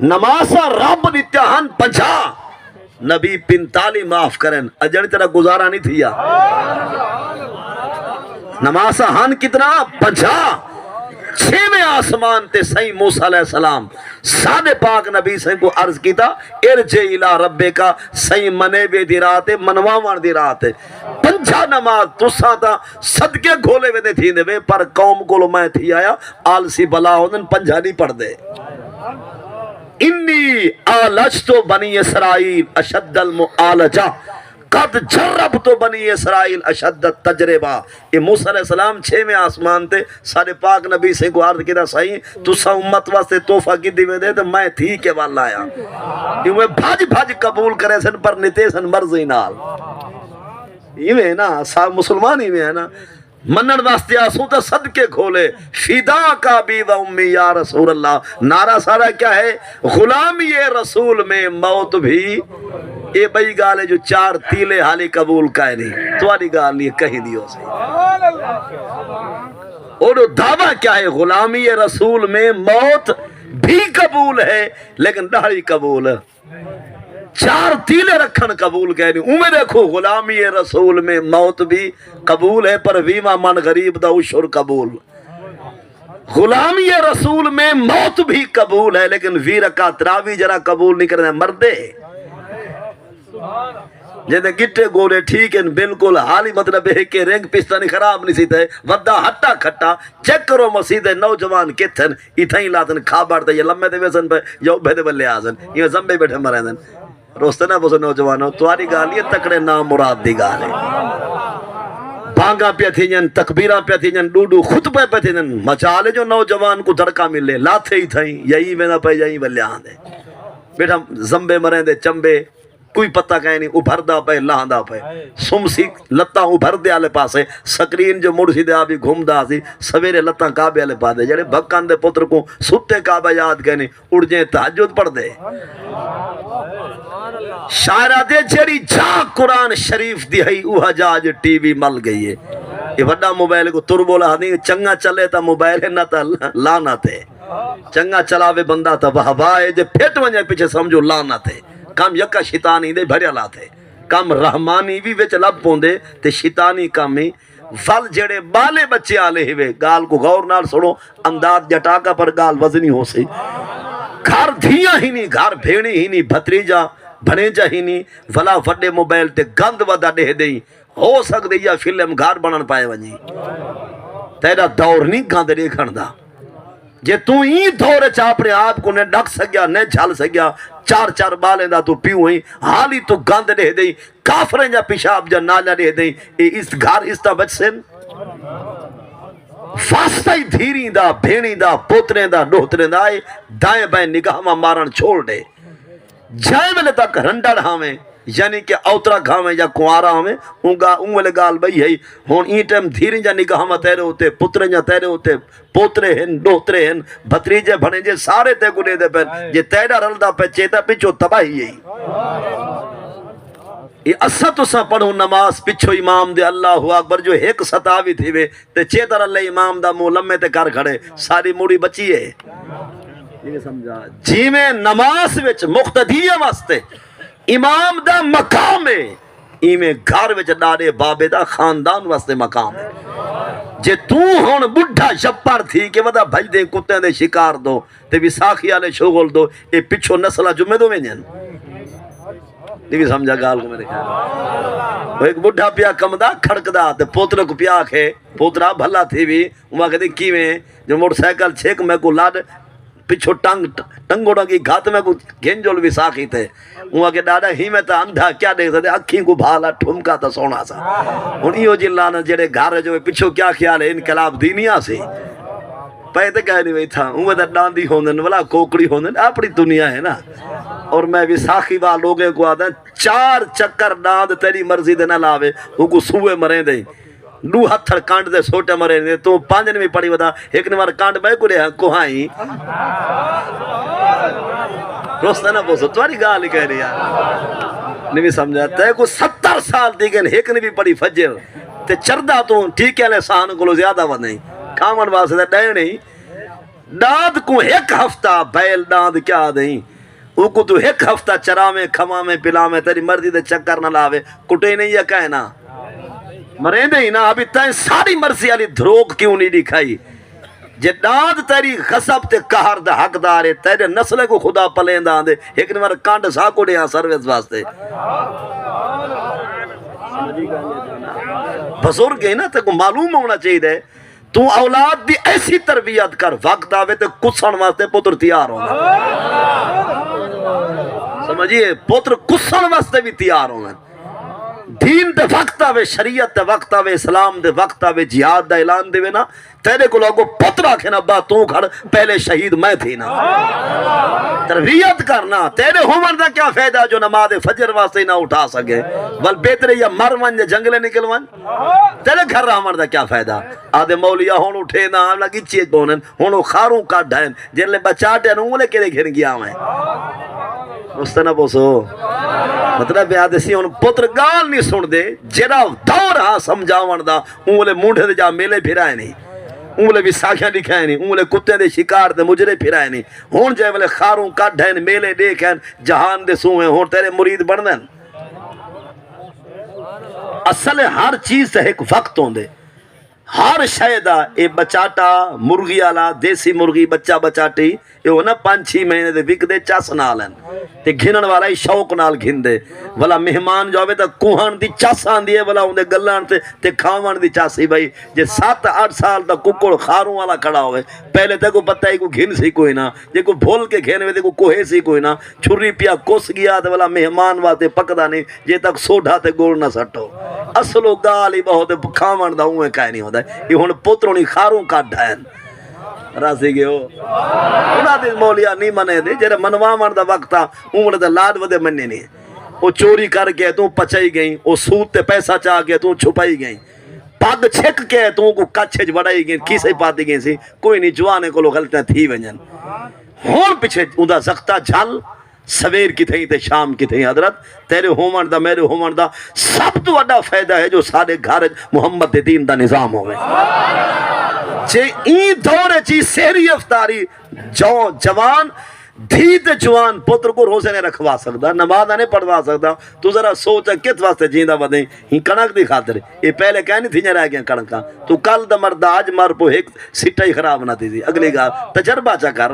نمازا رب نتیاہن 50 نبی 45 معاف کریں اجڑی طرح گزارا نہیں تھیا نمازا ہن کتنا 50 چھویں آسمان تے سائیں موسیٰ علیہ السلام سادے پاک نبی سائیں کو عرض کیتا ارجع الہ ربے کا سائیں منے وے دی رات ہے منواوان دی رات ہے 50 نماز تساں تا صدقے گھولے وے دے تھی دے پر قوم کو میں تھی آیا آلسی بلا ہوندن 50 نہیں پڑھ دے انی آلجتو بنی اسرائیل اشد المعالجہ قد جربتو بنی اسرائیل اشد تجربہ یہ موسیٰ علیہ السلام 6ویں آسمان تے سارے پاک نبی سے کو عرض کیتا سائیں تو سا امت واسطے توفہ کی دیوے دے تو میں تھی کے والا آیا یہ میں بھاج قبول کرے سن پر نتے سن مرضی نال یہ میں نا مسلمان ہی میں ہے نا منن واسطے آسوں تا صدقے کھولے فدا کا بی و امی یا رسول اللہ نعرہ سارا کیا ہے غلامی رسول میں موت بھی یہ بئی گال ہے جو 4 تیلے حالی قبول کا ہے نہیں تواری گال نہیں کہیں نہیں ہو سکتی اور دعویٰ کیا ہے غلامی رسول میں موت بھی قبول ہے لیکن داڑھی قبول ہے 4 تیلے رکھن قبول کہہ نہیں اوہ دیکھو غلامی رسول میں موت بھی قبول ہے پر ویمہ من غریب دا عشر قبول غلامی رسول میں موت بھی قبول ہے لیکن ویرکا تراوی جرا قبول نہیں کرنے مردے جیسے گٹے گولے ٹھیک ہیں بالکل حالی مطلب ہے کہ رنگ پستانی خراب نہیں سیتے ودا ہٹا کھٹا چیک کرو مسیدے نوجوان کتھن اتھائیں لاتن کھابار دے یہ لمبے دے ویسن پہ یو بھیدے بلے آزن یہ زمبے بیٹھے مرے دن روستے نا بسو نوجوانوں تواری گالی تکڑے نام مراد دی گالے بانگا پہ تھی جن تکبیرہ پہ تھی جن ڈوڈو خطبہ پہ تھی جن مچالے جو نوجوان کو دھڑکا ملے لاتے ہی تھائیں یہی میں نہ پہ یہی بلے آن دے بیٹھا زمبے مرے دے چمبے کوئی پتہ کہیں نہیں ابھر دا پہ لہاں دا پہ سمسی لتاں ابھر دے آلے پاسے سکرین جو مڑ سی دے آبی گھوم دا سی سویرے لتاں کعبے آلے پا دے جڑے بھکان دے پتر کو ستے کعبہ یاد کہنے اڑ جائیں تحجد پڑھ دے شاعرہ دے جڑی جا قرآن شریف دی ہے اوہ جاج ٹی وی مل گئی ہے یہ بڑا موبائل کو تر بولا نہیں چنگا چلے تا موبائل ہے نہ تا لانا تے چنگا چلاوے بندہ تا بہبائے جے پھیٹ ونجے پیچھے سمجھو لانا تے کام یکا شیطانی دے بھریا لاتے کام رحمانی بھی وچ لب پوندے تے شیطانی کامی ول جڑے بالے بچے آلے ہوئے گال کو غور نال سڑو انداز جٹاکا پر گال وزنی ہو سی گھر دھیاں ہی نہیں گھر بھیڑی ہی نہیں بھتریجا بھنیجا ہی نہیں ولا وڈے موبائل تے گند ودا دے دیں ہو سکتے یا فلم گھر بنن پائے ونجی تیرا دور نہیں گند دیکھن دا جے تو ہی دور چاپڑے آپ کو نے ڈک سکیا نے جھل سکیا 4 بالیں دا تو پیوں ہی حالی تو گند دے دیں کافریں جا پیشاب جا نالا دے دیں اس گھر اس تا بچ سن واسطہ ہی دھیری دا بھینی دا پوتریں دا ڈوتریں دا آئے دائیں بائیں نگاہ ماں مارن چھوڑ دے جائے ملے تک رنڈڑ ہاں یعنی کہ اوترا گھاویں یا کوارا ہمیں انگلے گال بھئی ہے ہون این ٹائم دھیریں جا نگاہ میں تیرے ہوتے پتریں جا تیرے ہوتے پوترے ہیں ڈوترے ہیں بھتریجے بھنے جے سارے تے گنے دے پہن جے تیرا رلدہ پہ چیتا پچھو تباہی ہے یہ اسا تو سا پڑھو نماز پچھو امام دے اللہ اکبر جو ایک ستاوی تھی وے تے چیتا رلے امام دا مو لمے تے کر کھڑے ساری موڑی بچی ہے یہ سمجھا جی میں نماز وچ مقتدیہ واسطے امام دا مقام ہے ایمیں گھر وچ ڈاڑے بابے دا خاندان واسطے مقام ہے جے تو ہون بڑھا شپر تھی کہ ودا بھج دے کتے دے شکار دو تے بھی ساکھی آلے شغل دو اے پچھو نسلہ جمعے دو میں جن نہیں بھی سمجھا گال کو میرے خیال وہ ایک بڑھا پیا کم دا کھڑک دا تے پوترے کو پیا کھے پوترہ بھلا تھی بھی وہاں کہتے کی میں جو موٹر سائیکل چھیک میں کو لاڈ پچھو ٹنگوڑا کی گھات میں کو گھنجول بھی ساکھی تھے وہاں کے ڈاڑا ہی میں تا اندھا کیا دیکھ سکتے اکھیں کو بھالا ٹھمکا تا سونا سا انہیوں جی لانا جڑے گھر جو پچھو کیا خیال ہے انقلاب دینیا سے پہتے کہہ نہیں وہی تھا انہوں نے ڈاندی ہوندن والا کوکڑی ہوندن اپنی دنیا ہے نا اور میں بھی ساکھی وہاں لوگیں کو آدھا 4 چکر ڈاند تیری مرضی دے نہ لاوے وہ کو سوئے مریں دیں دو ہتھر کانٹ دے سوٹے مرے نے تو 5 نے بھی پڑی بتا ایک نے مار کانٹ بے کو رہا کوہائیں روستہ نہ بوسو تمہاری گال ہی کہہ رہی ہے نہیں بھی سمجھا تے کو 70 سال دیکھیں ایک نے بھی پڑی فجر تے چردہ تو ٹھیک ہے لے سان کو زیادہ وہ نہیں کامن واسطے ڈے نہیں داد کو ایک ہفتہ بیل داد کیا دیں او کو تو ایک ہفتہ چراویں کھواویں پلاویں تیری مرضی دے چکر نہ لاوے کٹے نہیں یا کہنا مریں دے ہی نا ابھی تائیں ساری مرضی علی دھروک کیوں نہیں دکھائی جے داد تیری غصب تے قہر دا حقدار ہے تیرے نسلے کو خدا پلیندہ دے ایک نمبر کانڈ ساکو دے ہاں سروس واسطے بزرگ ہے نا تے کو معلوم ہونا چاہیے دے تو اولاد دی ایسی تربیت کر وقت آوے تے کسن واسطے پتر تیار ہوگا سمجھئے پتر کسن واسطے بھی تیار ہوگا دین دے وقت آوے شریعت دے وقت آوے اسلام دے وقت آوے جہاد دا اعلان دے نا تیرے کو لوگوں پتر آکھے نا با تو گھڑ پہلے شہید میں تھی نا تربیت کرنا تیرے ہومن دا کیا فائدہ جو نماز فجر واسطے نہ اٹھا سکے بل بیترے یا مرون یا جنگلے نکلون تیرے گھر رہمن دا کیا فائدہ آدھے مولیا ہون اٹھے نا لگی چیز بونن ہونو خاروں کا ڈھائن جن لے بچاٹے انہوں کیلے گھر گیا میں مستنہ بوسو مطلب یاد سی ان پتر گال نہیں سن دے جرا دور ہاں سمجھاون دا انہوں مونڈے دے جا میلے پھرائے نہیں انہوں بھی ساکھیاں دکھائے نہیں انہوں کتے دے شکار دے مجرے پھرائے نہیں ہون جائے ملے خاروں کا ڈھین میلے دیکھیں جہان دے سوئیں ہون تیرے مرید بڑھنن اصل ہر چیز سے ایک وقت ہوں دے ہر شایدہ اے بچاٹا مرغی آلا دیسی مرغی بچہ بچاٹی یہ ہونا 5-6 مہینے دے وک دے چاس نالن تے گھنن والا ہی شوق نال گھن دے والا مہمان جو آوے تا کوہن دی چاس آن دیئے والا ہوندے گلان تے کھاون دی چاسی بھائی جے 7-8 سال تا ککڑ خاروں والا کھڑا ہوئے پہلے تے کو پتہ ہی کو گھن سی کوئی نا جے کو بھول کے گھن وے تے کو کوہے سی کوئی نا چھری پیا کوس گیا تے والا مہمان واتے پکدا نہیں جے تک سوڈھا تے گول نہ سٹو اصلو گالی بہت کھاون دا ہوئے کہہ نہیں ہوتا یہ ہون پتروں نہیں خاروں کا ڈھائن راضی گئے ہو انہاں دے مولیاں نہیں منے دے جرے منوامن دا وقت تھا عمر دے لاد ودے مننے نہیں وہ چوری کر کے تو پچائی گئیں وہ سود تے پیسہ چاہ کے تو چھپائی گئیں پاگ چھک کے تو کو کچھے بڑھائی گئیں کیسے پاتی گئیں سی کوئی نہیں جوانے کو لو غلطیاں تھی ونجن ہون پیچھے اندہ زختہ جھل سویر کی تھیں تے شام کی تھیں حضرت تیرے ہومن دا میرے ہومن دا سب تو اڈا فائدہ ہے جو سارے گھر محمد دے دین دا نظام ہوئے چھے این دور چی سہری افطاری جوان دھیت جوان پتر کو روزے نے رکھوا سکتا نماز نہیں پڑھوا سکتا تو ذرا سوچا کت واسطے جیندہ بدیں ہی کنک دی خاطر یہ پہلے کہنی تھی رہ گیا کنکا تو کل دا مرد آج مر پو ایک سٹائی خراب نہ تھی اگلی گار تجربہ چا کر